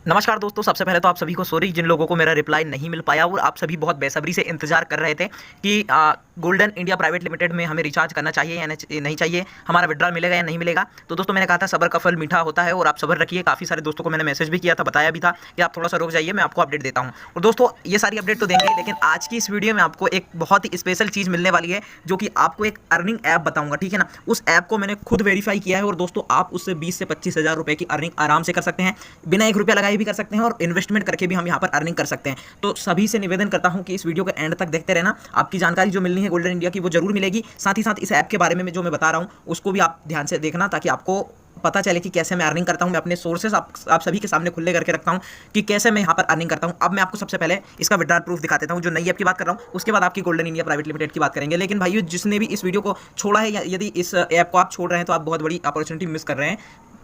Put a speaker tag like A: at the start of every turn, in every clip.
A: नमस्कार दोस्तों, सबसे पहले तो आप सभी को सॉरी जिन लोगों को मेरा रिप्लाई नहीं मिल पाया और आप सभी बहुत बेसब्री से इंतजार कर रहे थे कि गोल्डन इंडिया प्राइवेट लिमिटेड में हमें रिचार्ज करना चाहिए या नहीं चाहिए, हमारा विड्रॉल मिलेगा या नहीं मिलेगा। तो दोस्तों मैंने कहा था सब्र का फल मीठा होता है और आप सब्र रखिए। काफ़ी सारे दोस्तों को मैंने मैसेज भी किया था, बताया भी था कि आप थोड़ा सा रुक जाइए, मैं आपको अपडेट देता हूँ। और दोस्तों ये सारी अपडेट तो देंगे, लेकिन आज की इस वीडियो में आपको एक बहुत ही स्पेशल चीज़ मिलने वाली है, जो कि आपको एक अर्निंग ऐप बताऊँगा, ठीक है ना। उस ऐप को मैंने खुद वेरीफाई किया है और दोस्तों आप उससे 20 से 25 हज़ार रुपये की अर्निंग आराम से कर सकते हैं, बिना 1 रुपया लगाए भी कर सकते हैं और इन्वेस्टमेंट करके भी हम यहाँ पर अर्निंग कर सकते हैं। तो सभी से निवेदन करता हूँ कि इस वीडियो के एंड तक देखते रहना, आपकी जानकारी जो मिलनी है गोल्डन इंडिया की वो जरूर मिलेगी। साथ ही साथ इस ऐप के बारे में जो मैं बता रहा हूँ उसको भी आप ध्यान से देखना, ताकि आपको पता चले कि कैसे मैं अर्निंग करता हूं। मैं अपने सोर्सेस आप सभी के सामने खुले करके रखता हूं कि कैसे मैं यहां पर अर्निंग करता हूं। अब मैं आपको सबसे पहले इसका विड्रॉल प्रूफ दिखा देता हूं, जो नई ऐप की बात कर रहा हूं। उसके बाद आपकी गोल्डन इंडिया प्राइवेट लिमिटेड की बात करेंगे। लेकिन भाइयों, जिसने भी इस वीडियो को छोड़ा है या यदि इस ऐप को आप छोड़ रहे हैं तो आप बहुत बड़ी अपॉर्चुनिटी मिस कर रहे हैं।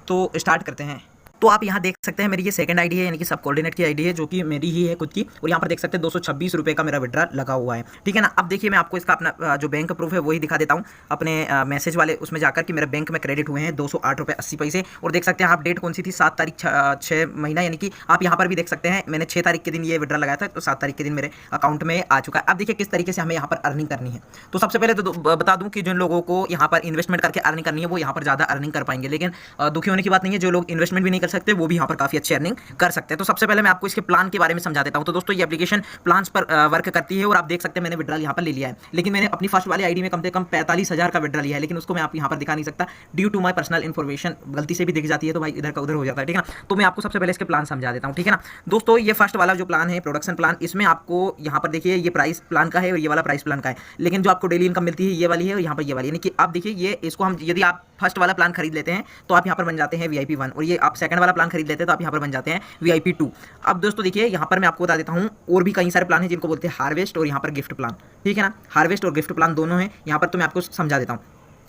A: तो स्टार्ट करते हैं। तो आप यहाँ देख सकते हैं मेरी ये सेकंड आईडी है, यानी कि सब कोऑर्डिनेट की आईडी है, जो कि मेरी ही है खुद की। और यहाँ पर देख सकते हैं 226 रुपये का मेरा विड्रॉल लगा हुआ है, ठीक है ना। अब देखिए मैं आपको इसका अपना जो बैंक प्रूफ है वही दिखा देता हूँ, अपने मैसेज वाले उसमें जाकर कि मेरे बैंक में क्रेडिट हुए हैं 208 रुपये 80 पैसे। और देख सकते हैं आप डेट कौन सी थी, 7 तारीख 6 महीना, यानी कि आप यहाँ पर भी देख सकते हैं मैंने 6 तारीख के दिन ये विड्रॉल लगाया था, तो 7 तारीख के दिन मेरे अकाउंट में आ चुका है। अब देखिए किस तरीके से हमें यहाँ पर अर्निंग करनी है। तो सबसे पहले तो बता दूँ कि जिन लोगों को यहाँ पर इन्वेस्टमेंट करके अर्निंग करनी है वो यहाँ पर ज़्यादा अर्निंग कर पाएंगे, लेकिन दुखी होने की बात नहीं है। जो लोग इन्वेस्टमेंट भी नहीं कर सकते वो भी यहाँ पर काफ़ी अच्छी अर्निंग कर सकते हैं। तो सबसे पहले मैं आपको इसके प्लान के बारे में समझा देता हूं। तो दोस्तों ये एप्लीकेशन प्लान्स पर वर्क करती है और आप देख सकते हैं मैंने विड्रॉल यहां पर ले लिया है, लेकिन मैंने अपनी फर्स्ट वाली आईडी में कम से कम 45,000 का विड्रॉल लिया है, लेकिन उसको मैं आप यहां पर दिखा नहीं सकता due to my personal information. गलती से भी दिख जाती है तो भाई इधर का उधर हो जाता है, ठीक है ना। तो मैं आपको सबसे पहले इसके प्लान समझा देता हूं, ठीक है ना। दोस्तों ये फर्स्ट वाला जो प्लान है प्रोडक्शन प्लान, इसमें आपको यहाँ पर देखिए ये प्राइस प्लान का है और ये वाला प्राइस प्लान का है, लेकिन जो आपको डेली इनकम मिलती है ये वाली है और यहाँ पर ये वाली, यानी कि आप देखिए ये इसको हम यदि आप फर्स्ट वाला प्लान खरीद लेते हैं तो आप यहाँ पर बन जाते हैं VIP 1, और ये आप सेकंड वाला प्लान खरीद लेते हैं तो आप यहाँ पर बन जाते हैं VIP 2। अब दोस्तों देखिए यहाँ पर मैं आपको बता देता हूँ और भी कई सारे प्लान हैं जिनको बोलते हैं हार्वेस्ट और यहाँ पर गिफ्ट प्लान, ठीक है ना। हार्वेस्ट और गिफ्ट प्लान दोनों हैं यहाँ पर, तो मैं आपको समझा देता हूँ।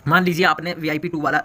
A: मान लीजिए आपने VIP 2 वाला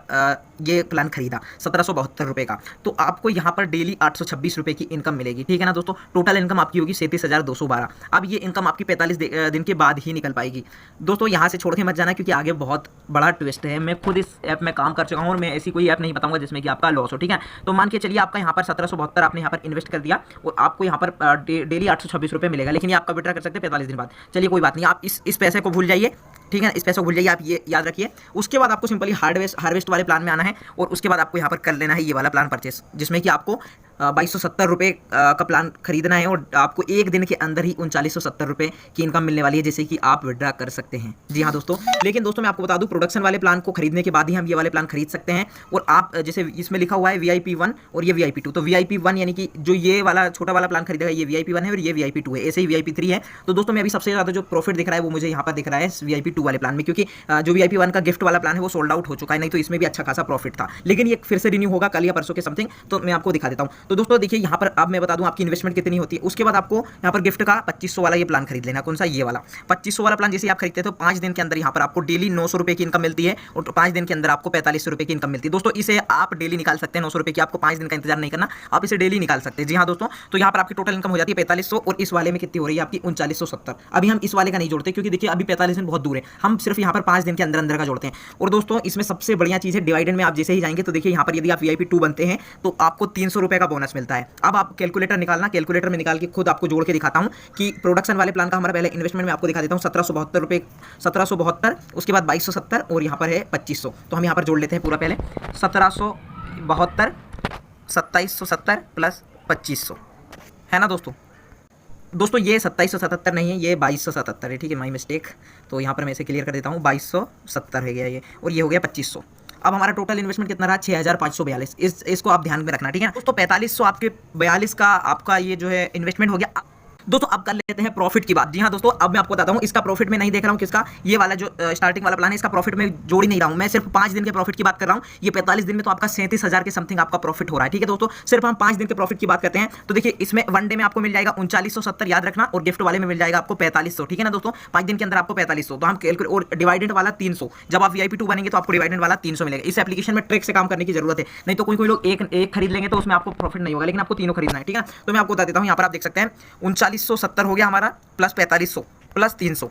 A: ये प्लान खरीदा 1772 रुपये का, तो आपको यहाँ पर डेली 826 रुपये की इनकम मिलेगी, ठीक है ना दोस्तों। टोटल इनकम आपकी होगी 37,212। अब ये इनकम आपकी 45 दिन के बाद ही निकल पाएगी। दोस्तों यहाँ से छोड़ के मत जाना, क्योंकि आगे बहुत बड़ा ट्विस्ट है। मैं खुद इस ऐप में काम कर चुका हूँ और मैं ऐसी कोई ऐप नहीं बताऊँगा जिसमें कि आपका लॉस हो, ठीक है। तो मान के चलिए आपका यहाँ पर 1772 आपने यहाँ पर इन्वेस्ट कर दिया और आपको यहाँ पर डेली 826 रुपये मिलेगा, लेकिन ये आपका विड्रॉ कर सकते हैं 45 दिन बाद। चलिए कोई बात नहीं, आप इस पैसे को भूल जाइए, ठीक है। इस पैसे को भूल जाइए, आप ये याद रखिए। उसके बाद आपको सिंपली हार्वेस्ट वाले प्लान में आना है और उसके बाद आपको यहाँ पर कर लेना है ये वाला प्लान परचेस, जिसमें कि आपको 2270 रुपये का प्लान खरीदना है और आपको एक दिन के अंदर ही 3970 रुपये की इनकम मिलने वाली है, जैसे कि आप विड्रॉ कर सकते हैं। जी हाँ दोस्तों, लेकिन दोस्तों मैं आपको बता दूं प्रोडक्शन वाले प्लान को खरीदने के बाद ही हम ये वाले प्लान खरीद सकते हैं। और आप जैसे इसमें लिखा हुआ है VIP 1 और ये VIP 2, तो VIP 1 यानी कि जो ये वाला छोटा वाला प्लान खरीदेगा ये VIP 1 है और ये VIP 2 है, ऐसे ही VIP 3 है। तो दोस्तों मैं अभी सबसे ज़्यादा जो प्रॉफिट दिख रहा है वो मुझे यहाँ पर दिख रहा है VIP 2 वाले प्लान में, क्योंकि जो VIP 1 का गिफ्ट वाला प्लान है वो सोल्ड आउट हो चुका है, नहीं तो इसमें भी अच्छा खासा प्रॉफिट था, लेकिन ये फिर से रिन्यू होगा कल या परसों के समथिंग, तो मैं आपको दिखा देता हूँ। तो दोस्तों देखिए यहाँ पर अब मैं बता दूं आपकी इन्वेस्टमेंट कितनी होती है। उसके बाद आपको यहाँ पर गिफ्ट का 2500 वाला ये प्लान खरीद लेना। कौन सा, ये वाला 2500 वाला प्लान। जैसे आप खरीदते हैं तो 5 दिन के अंदर यहाँ पर आपको डेली 900 रुपये की इनकम मिलती है और 5 दिन के अंदर आपको 4500 रुपये की इनकम मिलती है। दोस्तों इसे आप डेली निकाल सकते हैं, 900 रुपये की, आपको 5 दिन का इंतजार नहीं करना, आप इसे डेली निकाल सकते हैं। जी हाँ दोस्तों, तो यहाँ पर आपकी टोटल इनकम हो जाती है 4500 और इस वाले में कितनी हो रही है आपकी 3970। अभी हम इस वाले का नहीं जोड़ते क्योंकि देखिए अभी 45 दिन बहुत दूर है, हम सिर्फ यहाँ पर 5 दिन के अंदर अंदर का जोड़ते हैं। और दोस्तों इसमें सबसे बढ़िया चीज़ है डिवाइडेंड में आप जैसे ही जाएंगे तो देखिए यहाँ पर यदि आप VIP 2 बनते हैं तो आपको 300 रुपये का बोनस मिलता है। अब आप कैलकुलेटर निकालना, कैलकुलेटर में निकाल के खुद आपको जोड़ के दिखाता हूँ कि प्रोडक्शन वाले प्लान का हमारा पहले इन्वेस्टमेंट में आपको दिखा देता हूँ 1772 रुपये, 1772, उसके बाद 2270 और यहाँ पर है 2500। तो हम यहाँ पर जोड़ लेते हैं पूरा, पहले 1772 2770 प्लस 2500 है ना दोस्तों। दोस्तों ये 2777 नहीं है, ये 2277 है, ठीक है, माई मिस्टेक। तो यहाँ पर मैं इसे क्लियर कर देता हूँ, 2270 है गया ये, और ये हो गया 2500। अब हमारा टोटल इन्वेस्टमेंट कितना रहा, 6542। इसको आप ध्यान में रखना, ठीक है। दोस्तों 4500 आपके 42 का आपका ये जो है इन्वेस्टमेंट हो गया। दोस्तों अब कर लेते हैं प्रॉफिट की बात। जी हाँ दोस्तों, अब मैं आपको बताता हूँ इसका प्रॉफिट में नहीं देख रहा हूँ, किसका, ये वाला जो स्टार्टिंग वाला प्लान है इसका प्रॉफिट में जोड़ ही नहीं रहा हूँ, मैं सिर्फ 5 दिन के प्रॉफिट की बात कर रहा हूँ। ये 45 दिन में तो आपका 37,000 के समथिंग आपका प्रॉफिट हो रहा है, ठीक है दोस्तों। सिर्फ हम 5 दिन के प्रॉफिट की बात करते हैं तो देखिए इसमें वन डे में आपको मिल जाएगा 3970, याद रखना, और गिफ्ट वाले में मिल जाएगा आपको 4500, ठीक है ना दोस्तों। 5 दिन के अंदर आपको 4500, तो हम कैलकुलेट, और डिवाइडेंड वाला 300, जब आप VIP 2 बनेंगे तो आपको डिवाइडेंड वाला 300 मिलेगा। इस एप्लीकेशन में ट्रिक से काम करने की जरूरत है, नहीं तो कोई लोग एक खरीद लेंगे तो उसमें आपको प्रॉफिट नहीं होगा, लेकिन आपको तीनों खरीदना है, ठीक है। तो मैं आपको बता देता हूँ, यहाँ पर आप देख सकते हैं 3970 हो गया हमारा, प्लस 4500 प्लस 300।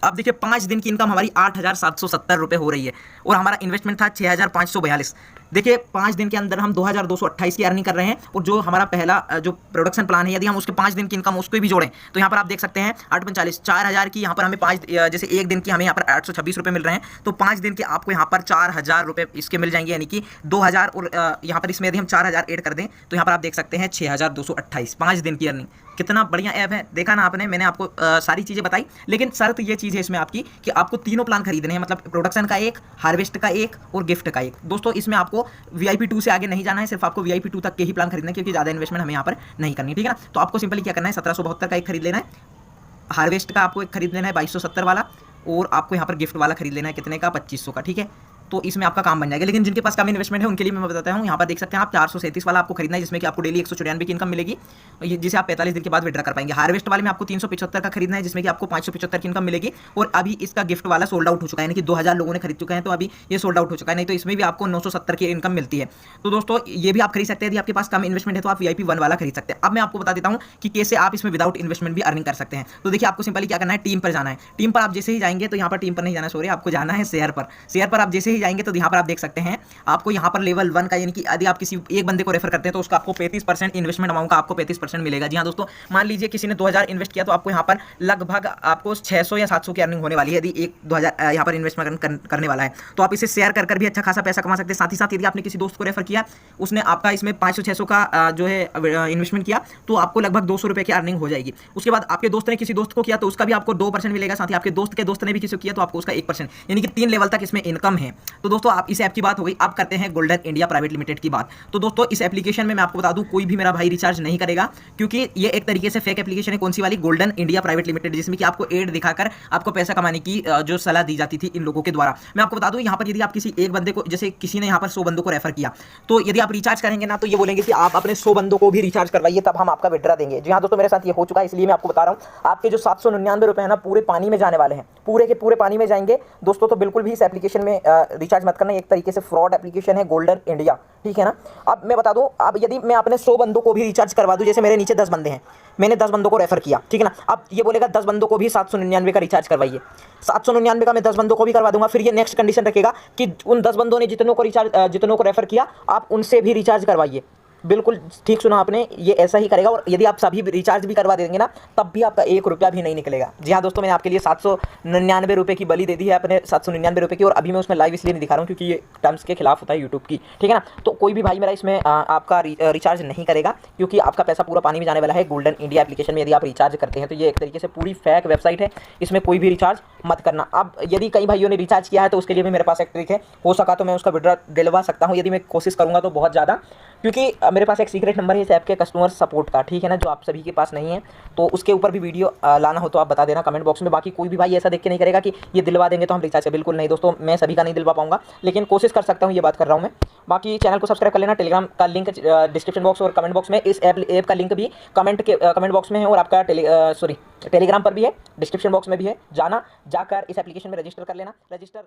A: अब देखिए 5 दिन की इनकम हमारी 8770 रुपये हो रही है और हमारा इन्वेस्टमेंट था 6542। देखिए 5 दिन के अंदर हम 2228 की अर्निंग कर रहे हैं, और जो हमारा पहला जो प्रोडक्शन प्लान है यदि हम उसके 5 दिन की इनकम उसको भी जोड़ें तो यहाँ पर आप देख सकते हैं 845 4000 की यहाँ पर हमें 5 जैसे एक दिन की हमें यहाँ पर 826 रुपये मिल रहे हैं, तो 5 दिन के आपको यहाँ पर 4000 रुपये इसके मिल जाएंगे, यानी कि 2000, और यहाँ पर इसमें यदि हम 4000 ऐड कर दें तो यहाँ पर आप देख सकते हैं 6228 5 दिन की अर्निंग। कितना बढ़िया ऐप है, देखा ना आपने, मैंने आपको सारी चीज़ें बताई, लेकिन शर्त ये चीज़ है इसमें आपकी कि आपको तीनों प्लान खरीदने हैं, मतलब प्रोडक्शन का एक, हार्वेस्ट का एक और गिफ्ट का एक। दोस्तों इसमें आपको VIP 2 से आगे नहीं जाना है, सिर्फ आपको VIP 2 तक के ही प्लान खरीदना है, क्योंकि ज़्यादा इन्वेस्टमेंट हमें यहाँ पर नहीं करनी, ठीक है ना। तो आपको सिंपली क्या करना है, 1772 का एक खरीद लेना है, हार्वेस्ट का आपको एक खरीद लेना है 2270 वाला, और आपको यहाँ पर गिफ्ट वाला खरीद लेना है कितने का, 2500 का, ठीक है। तो इसमें आपका काम बन जाएगा। लेकिन जिनके पास कम इन्वेस्टमेंट है उनके लिए मैं बताता हूँ, यहाँ पर देख सकते हैं आप 437 वाला आपको खरीदना है, जिसमें कि आपको डेली 194 की इनकम मिलेगी, जिसे आप 45 दिन के बाद विड्रा कर पाएंगे। हार्वेस्ट वाले में आपको 375 का खरीदना है, जिसमें कि आपको 575 की इनकम मिलेगी, और अभी इसका गिफ्ट वाला सोल्ड आउट हो चुका है, यानी कि 2000 लोगों ने खरीद चुके हैं, तो अभी ये सोल्ड आउट हो चुका है, नहीं तो इसमें भी आपको 970 की इनकम मिलती है। तो दोस्तों ये भी आप खरीद सकते हैं, यदि आपके पास कम इन्वेस्टमेंट है तो आप VIP 1 वाला खरीद सकते हैं। अब मैं आपको बता देता हूँ कि कैसे आप इसमें विदाउट इन्वेस्टमेंट भी अर्निंग कर सकते हैं। तो देखिए आपको सिंपली क्या करना है, टीम पर जाना है। टीम पर आप जैसे ही जाएंगे, तो यहाँ पर टीम पर नहीं जाना, सॉरी, आपको जाना है शेयर पर। शेयर पर आप जैसे ही जाएंगे तो यहाँ पर आप देख सकते हैं आपको यहाँ पर लेवल 1 का, यानी कि यदि आप किसी एक बंदे को रेफर करते हैं तो उसका आपको 35% इन्वेस्टमेंट अमाउंट का आपको 35% मिलेगा। जी हाँ दोस्तों, मान लीजिए किसी ने 2000 इन्वेस्ट किया तो आपको यहाँ पर लगभग आपको 600 या 700 की अर्निंग होने वाली है, यदि एक 2000 यहाँ पर इन्वेस्टमेंट करने वाला है। तो आप इसे शेयर कर भी अच्छा खासा पैसा कमा सकते हैं। साथ ही साथ यदि आपने किसी दोस्त को रेफर किया, उसने आपका इसमें 500-600 का जो है इन्वेस्टमेंट किया, तो आपको लगभग 200 रुपये की अर्निंग हो जाएगी। उसके बाद आपके दोस्त ने किसी दोस्त को किया तो उसका भी आपको 2% मिलेगा, साथ ही आपके दोस्त के दोस्त ने भी किसी को किया तो आपको उसका 1%, यानी कि 3 लेवल तक इसमें इनकम है। तो दोस्तों आप इस ऐप की बात हो गई, आप करते हैं गोल्डन इंडिया प्राइवेट लिमिटेड की बात। तो दोस्तों इस एप्लीकेशन में मैं आपको बता दूं, कोई भी मेरा भाई रिचार्ज नहीं करेगा, क्योंकि ये एक तरीके से फेक एप्लीकेशन है। कौन सी वाली, गोल्डन इंडिया प्राइवेट लिमिटेड, जिसमें कि आपको एड दिखाकर आपको पैसा कमाने की जो सलाह दी जाती थी इन लोगों के द्वारा। मैं आपको बता दूं, यहाँ पर यदि आप किसी एक बंदे को, जैसे किसी ने यहाँ पर 100 बंदों को रेफर किया, तो यदि आप रिचार्ज करेंगे ना, तो ये बोलेंगे कि आप अपने 100 बंदों को भी रिचार्ज करवाइए, तब हम आपका विड्रा देंगे। जी हाँ दोस्तों, मेरे साथ ये हो चुका है, इसलिए मैं आपको बता रहा हूँ। आपके जो 799 रुपए है ना, पूरे पानी में जाने वाले हैं, पूरे के पूरे पानी में जाएंगे दोस्तों। तो बिल्कुल भी इस एप्लीकेशन में रिचार्ज मत करना, एक तरीके से फ्रॉड एप्लीकेशन है गोल्डन इंडिया, ठीक है ना। अब मैं बता दूं, अब यदि मैं अपने 100 बंदों को भी रिचार्ज करवा दूं, जैसे मेरे नीचे 10 बंदे हैं, मैंने 10 बंदों को रेफर किया, ठीक है ना। अब ये बोलेगा 10 बंदों को भी 799 का रिचार्ज करवाइए। 799 का मैं 10 बंदों को भी करवा दूंगा। फिर ये नेक्स्ट कंडीशन रखेगा कि उन 10 बंदों ने जितनों को रेफर किया, आप उनसे भी रिचार्ज करवाइए। बिल्कुल ठीक सुना आपने, ये ऐसा ही करेगा। और यदि आप सभी रिचार्ज भी करवा देंगे ना, तब भी आपका 1 रुपया भी नहीं निकलेगा। जी हाँ दोस्तों, मैंने आपके लिए 799 रुपये की बलि दे दी है, अपने 799 रुपये की। और अभी मैं उसमें लाइव इसलिए नहीं दिखा रहा हूँ क्योंकि ये टर्म्स के खिलाफ होता है यूट्यूब की, ठीक है ना। तो कोई भी भाई मेरा इसमें आपका रिचार्ज नहीं करेगा, क्योंकि आपका पैसा पूरा पानी में जाने वाला है। गोल्डन इंडिया एप्लीकेशन में यदि आप रिचार्ज करते हैं तो ये एक तरीके से पूरी फेक वेबसाइट है, इसमें कोई भी रिचार्ज मत करना। अब यदि कई भाइयों ने रिचार्ज किया है तो उसके लिए भी मेरे पास एक ट्रिक है, हो सका तो मैं उसका विड्रॉ दिलवा सकता हूँ, यदि मैं कोशिश करूँगा तो बहुत ज़्यादा, क्योंकि मेरे पास एक सीक्रेट नंबर है इस ऐप के कस्टमर सपोर्ट का, ठीक है ना, जो आप सभी के पास नहीं है। तो उसके ऊपर भी वीडियो लाना हो तो आप बता देना कमेंट बॉक्स में। बाकी कोई भी भाई ऐसा देख के नहीं करेगा कि ये दिलवा देंगे तो हम रिचार्ज, बिल्कुल नहीं दोस्तों, मैं सभी का नहीं दिलवा पाऊंगा, लेकिन कोशिश कर सकता हूँ, ये बात कर रहा हूँ मैं। बाकी चैनल को सब्सक्राइब कर लेना। टेलीग्राम का लिंक डिस्क्रिप्शन बॉक्स और कमेंट बॉक्स में, इस ऐप का लिंक भी कमेंट बॉक्स में है, और आपका टेलीग्राम पर भी है, डिस्क्रिप्शन बॉक्स में भी है। जाकर इस एप्लीकेशन में रजिस्टर कर लेना। रजिस्टर